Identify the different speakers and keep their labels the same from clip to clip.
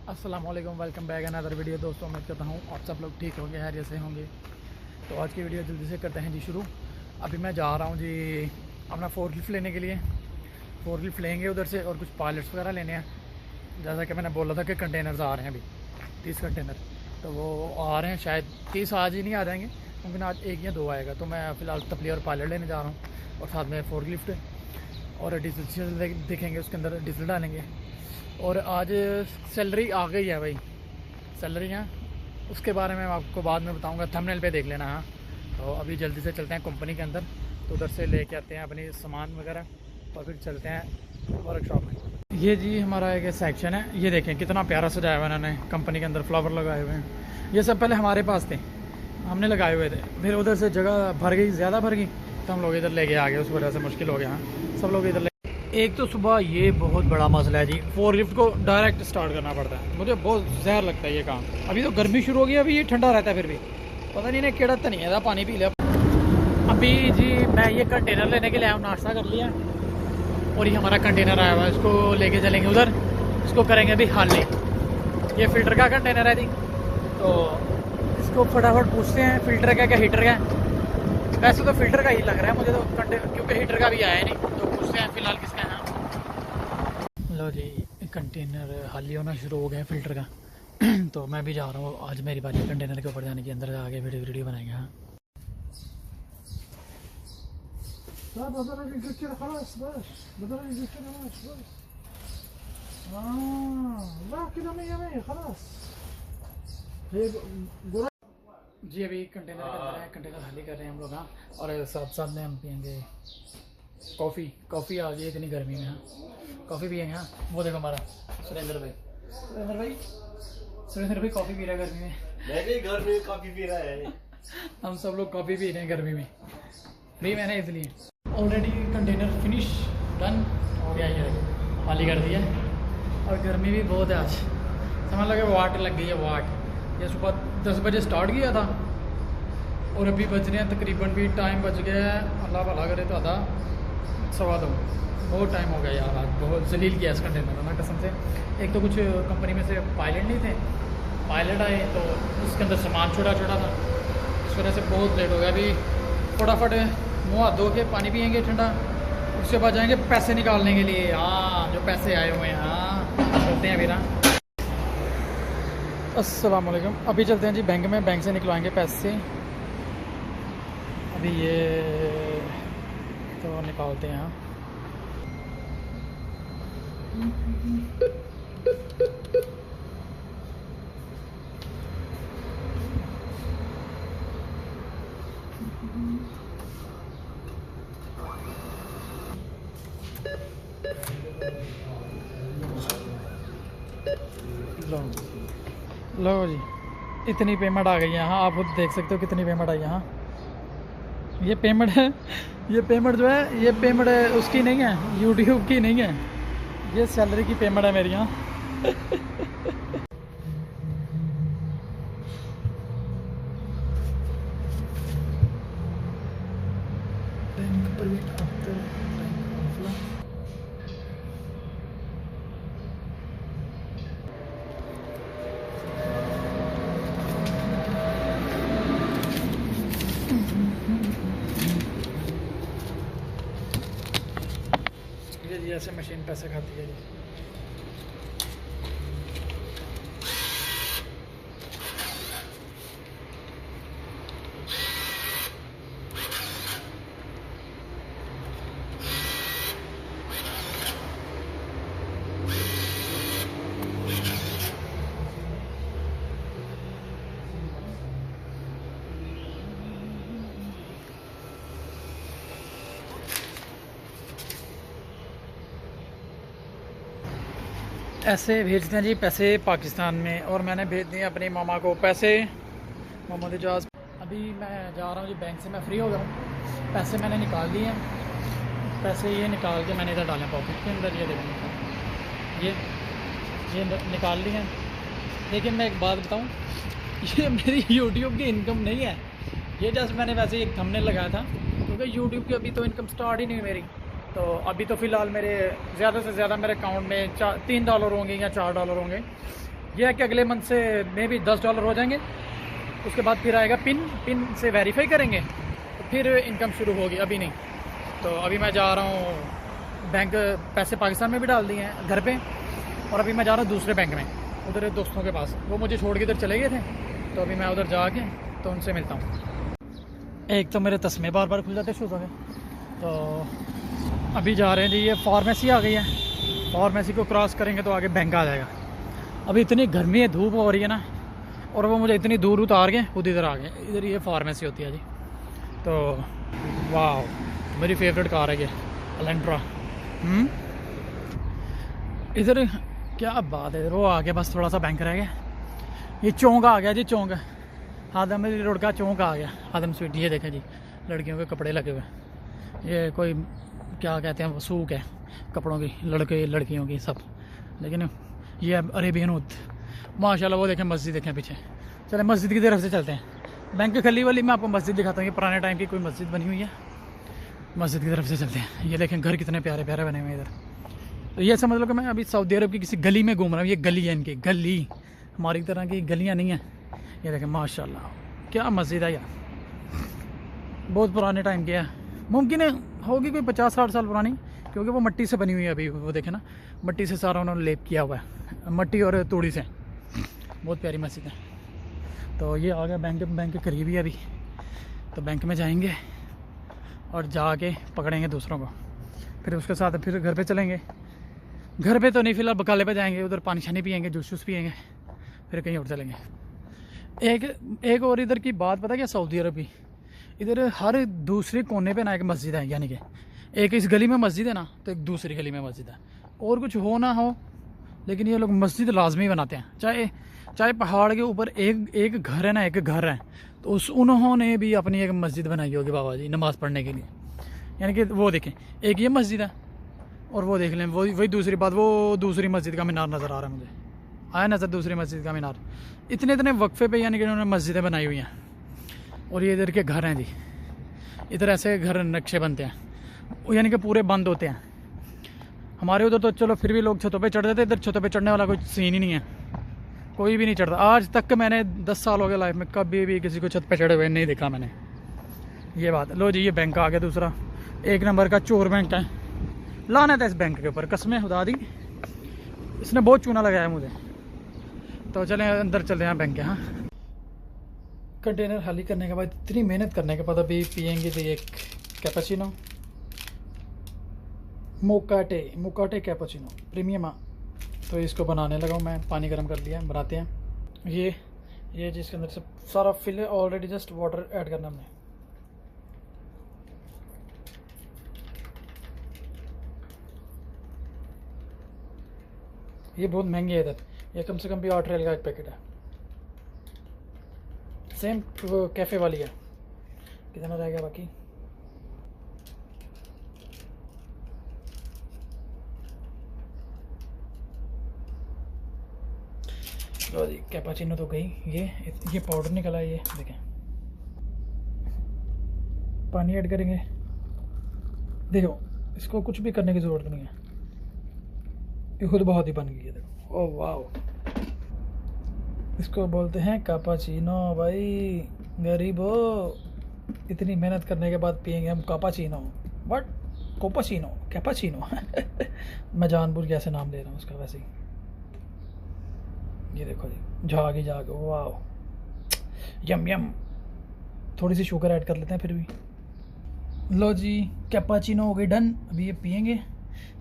Speaker 1: अस्सलाम वालेकुम, welcome back another video. दोस्तों उम्मीद करता हूँ आप सब लोग ठीक होंगे, खैरियत से होंगे। तो आज की वीडियो जल्दी से करते हैं जी शुरू। अभी मैं जा रहा हूँ जी अपना फोर्कलिफ्ट लेने के लिए। फोर्कलिफ्ट लेंगे उधर से और कुछ पायलट्स वगैरह लेने हैं। जैसा कि मैंने बोला था कि कंटेनर्स आ रहे हैं अभी 30 कंटेनर, तो वो आ रहे हैं। शायद 30 आज ही नहीं आ जाएंगे, मम्किन आज एक या दो आएगा। तो मैं फ़िलहाल तपली और पायलट लेने जा रहा हूँ और साथ में फोर्कलिफ्ट और डीजल देखेंगे, उसके अंदर डीजल डालेंगे। और आज सैलरी आ गई है भाई, सैलरी है, उसके बारे में मैं आपको बाद में बताऊंगा, थंबनेल पे देख लेना। हाँ, तो अभी जल्दी से चलते हैं कंपनी के अंदर, तो उधर से लेके आते हैं अपनी सामान वगैरह और फिर चलते हैं वर्कशॉप में। ये जी हमारा एक सेक्शन है, ये देखें कितना प्यारा सजाया हुआ इन्होंने। कंपनी के अंदर फ्लावर लगाए हुए हैं। ये सब पहले हमारे पास थे, हमने लगाए हुए थे, फिर उधर से जगह भर गई, ज़्यादा भर गई, तो हम लोग इधर लेके आ गए। उस वजह से मुश्किल हो गया। हाँ, सब लोग इधर। एक तो सुबह ये बहुत बड़ा मसला है जी, फोर्कलिफ्ट को डायरेक्ट स्टार्ट करना पड़ता है। मुझे बहुत जहर लगता है ये काम। अभी तो गर्मी शुरू हो गई, अभी ये ठंडा रहता है, फिर भी पता नहीं इन्हें केड़ा नहीं है, पानी पी लिया। अभी जी मैं ये कंटेनर लेने के लिए आया हूँ, नाश्ता कर लिया और ये हमारा कंटेनर आया हुआ है, इसको लेके चलेंगे उधर, इसको करेंगे अभी खाली। ये फिल्टर का कंटेनर है जी, तो इसको फटाफट पूछते हैं फिल्टर का क्या हीटर का। वैसे तो फिल्टर का ही लग रहा है मुझे तो, क्योंकि हीटर का भी आया है नहीं। तो पूछते हैं फिलहाल किसका है। लो जी, कंटेनर खाली होना शुरू हो गया फिल्टर का। तो मैं भी जा रहा हूँ, आज मेरी बारी कंटेनर के ऊपर जाने की, अंदर जाके वीडियो बनाएंगे। हाँ, जी अभी कंटेनर के अंदर है, कंटेनर खाली कर रहे हैं हम लोग। हाँ, और साथ साथ में हम पियेंगे कॉफ़ी आ गई इतनी गर्मी में। हाँ, कॉफ़ी पियेंगे। हाँ, वो देखो हमारा सुरेंद्र भाई कॉफ़ी पी रहा है गर्मी में।
Speaker 2: मैं भी गर्मी में कॉफी पी रहा है।
Speaker 1: हम सब लोग कॉफ़ी पी रहे हैं गर्मी में, फ्री में ना, इसलिए। ऑलरेडी कंटेनर फिनिश डन हो गया, ये खाली कर दिया। और गर्मी भी बहुत है आज, समझ लगे वाट लग गई है, वाट। ये सुबह 10 बजे स्टार्ट किया था और अभी बज रहे हैं तकरीबन, भी टाइम बज गया है, अल्लाह भला करे तो आधा 2:15। बहुत टाइम हो गया यार, आज बहुत जलील किया इस कंटेनर में कसम से। एक तो कुछ कंपनी में से पायलट नहीं थे, पायलट आए तो उसके अंदर सामान छोटा था, इस वजह से बहुत लेट हो गया। अभी फटाफट मुँह हाथ धो के पानी पियेंगे ठंडा, उसके बाद जाएंगे पैसे निकालने के लिए। हाँ, जो पैसे आए हुए हैं। हाँ, चलते हैं अभी ना। अस्सलाम वालेकुम, अभी चलते हैं जी बैंक में, बैंक से निकलवाएंगे पैसे। अभी ये तो निकालते हैं। हाँ, लो जी, इतनी पेमेंट आ गई है। हाँ, आप खुद देख सकते हो कितनी पेमेंट आई है। हाँ, ये पेमेंट है, ये पेमेंट जो है, ये पेमेंट उसकी नहीं है, यूट्यूब की नहीं है, ये सैलरी की पेमेंट है मेरी। यहाँ जी ऐसे मशीन पैसे खाती है जी। ऐसे भेजते हैं जी पैसे पाकिस्तान में, और मैंने भेज दिए अपनी मामा को पैसे, मोहम्मद इजाज़। अभी मैं जा रहा हूँ जी बैंक से, मैं फ्री हो गया हूँ, पैसे मैंने निकाल लिए हैं। पैसे ये निकाल के मैंने इधर डाले पॉकेट के अंदर, ये देखेंगे, ये निकाल लिए हैं। लेकिन मैं एक बात बताऊँ, ये मेरी यूट्यूब की इनकम नहीं है, ये जस्ट मैंने वैसे एक थंबनेल लगाया था, क्योंकि यूट्यूब की अभी तो इनकम स्टार्ट ही नहीं हुई मेरी। तो अभी तो फ़िलहाल मेरे ज़्यादा से ज़्यादा मेरे अकाउंट में $3 होंगे या $4 होंगे। ये है कि अगले मंथ से मे भी $10 हो जाएंगे। उसके बाद फिर आएगा पिन से वेरीफाई करेंगे तो फिर इनकम शुरू होगी, अभी नहीं। तो अभी मैं जा रहा हूँ बैंक, पैसे पाकिस्तान में भी डाल दिए हैं घर पे, और अभी मैं जा रहा हूँ दूसरे बैंक में, उधर दोस्तों के पास। वो मुझे छोड़ के इधर चले गए थे, तो अभी मैं उधर जाके तो उनसे मिलता हूँ। एक तो मेरे तस्मे बार बार खुल जाते शूज़ों के। तो अभी जा रहे हैं जी, ये फार्मेसी आ गई है, फार्मेसी को क्रॉस करेंगे तो आगे बैंक आ जाएगा। अभी इतनी गर्मी है, धूप हो रही है ना, और वो मुझे इतनी दूर उतार के खुद इधर आ गए। इधर ये फार्मेसी होती है जी। तो वाह, मेरी फेवरेट कार है ये एलेंट्रा। इधर क्या बात है, वो आ गया, बस थोड़ा सा बैंक रह गया। ये चौंक आ गया जी, चौंक आदम रोड का चौंक आ गया, आदम स्वीट। ये देखें जी, लड़कियों के कपड़े लगे हुए। ये कोई क्या कहते हैं, वो सूक है कपड़ों की, लड़के लड़कियों की सब। लेकिन ये अरेबियन ऊद माशाल्लाह। वो देखें मस्जिद, देखें पीछे। चले मस्जिद की तरफ से चलते हैं। बैंक खली वाली मैं आपको मस्जिद दिखाता हूँ। ये पुराने टाइम की कोई मस्जिद बनी हुई है, मस्जिद की तरफ से चलते हैं। ये देखें घर कितने प्यारे प्यारे बने हुए हैं इधर। तो ये समझ लो कि मैं अभी सऊदी अरब की किसी गली में घूम रहा हूँ। ये गली है इनकी, गली हमारी तरह की गलियाँ नहीं हैं। ये देखें माशाल्लाह, क्या मस्जिद है यार, बहुत पुराने टाइम की है। मुमकिन है होगी कोई 50-60 साल पुरानी, क्योंकि वो मिट्टी से बनी हुई है। अभी वो देखें ना, मिट्टी से सारा उन्होंने लेप किया हुआ है, मिट्टी और तूड़ी से। बहुत प्यारी मस्जिद है। तो ये आ गया बैंक करीब ही अभी। तो बैंक में जाएंगे और जाके पकड़ेंगे दूसरों को, फिर उसके साथ फिर घर पे चलेंगे। घर पे तो नहीं, फिलहाल बकाले पे जाएंगे, उधर पानी छानी पियेंगे, जूस पियेंगे, फिर कहीं और चलेंगे। एक और इधर की बात पता क्या, सऊदी अरब की, इधर हर दूसरे कोने पे ना एक मस्जिद है। यानी कि एक इस गली में मस्जिद है ना, तो एक दूसरी गली में मस्जिद है। और कुछ हो ना हो, लेकिन ये लोग मस्जिद लाजमी बनाते हैं। चाहे पहाड़ के ऊपर एक घर है ना, एक घर है, तो उन्होंने भी अपनी एक मस्जिद बनाई होगी बाबा जी, नमाज़ पढ़ने के लिए। यानी कि वो देखें, एक ये मस्जिद है, और वो देख लें, वही दूसरी बात, वो दूसरी मस्जिद का मीनार नज़र आ रहा है मुझे, आया नज़र दूसरी मस्जिद का मीनार। इतने वक्फे पे यानी कि उन्होंने मस्जिदें बनाई हुई हैं। और ये इधर के घर हैं जी, इधर ऐसे घर नक्शे बनते हैं, यानी कि पूरे बंद होते हैं। हमारे उधर तो चलो फिर भी लोग छतों पे चढ़ जाते, इधर छतों पे चढ़ने वाला कोई सीन ही नहीं है, कोई भी नहीं चढ़ता। आज तक मैंने 10 साल हो गए लाइफ में, कभी भी किसी को छत पे चढ़े हुए नहीं देखा मैंने। ये बात लो जी, ये बैंक आ गया दूसरा, 1 नंबर का चोर बैंक है। लाना था इस बैंक के ऊपर, कसमें खुदा दी, इसने बहुत चूना लगाया मुझे। तो चलें अंदर चलते हैं बैंक के। हाँ, कंटेनर खाली करने के बाद, इतनी मेहनत करने के बाद अभी पियेंगे जी एक कैपेचिनो, मोकाटे कैपेचिनो प्रीमियम। तो इसको बनाने लगा हूँ मैं, पानी गर्म कर लिया, बनाते हैं। ये जिसके अंदर से सारा फिल है ऑलरेडी, जस्ट वाटर ऐड करना हमने। ये बहुत महंगे है इधर, ये कम से कम भी 8 रियाल का एक पैकेट है। सेम कैफ़े वाली है। कितना रहेगा बाकी? लो जी, कैपेचिनो तो गई। ये पाउडर निकला है, ये देखें। पानी ऐड करेंगे, देखो इसको कुछ भी करने की ज़रूरत नहीं है, ये खुद बहुत ही बन गई है। देखो, ओह वाह, इसको बोलते हैं कैपेचिनो भाई। गरीबो, इतनी मेहनत करने के बाद पियेंगे हम कैपेचिनो। बट कोपाचिनो, कैपेचिनो मैं जानबूझ के ऐसे नाम दे रहा हूँ उसका, वैसे ही। ये देखो जी, जाग, वाह, यम। थोड़ी सी शुगर ऐड कर लेते हैं फिर भी। लो जी, कैपेचिनो हो गई डन। अभी ये पियेंगे,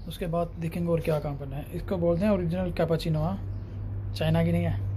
Speaker 1: उसके बाद देखेंगे और क्या काम करना है। इसको बोलते हैं ओरिजिनल कैपेचिनो, हाँ, चाइना की नहीं है।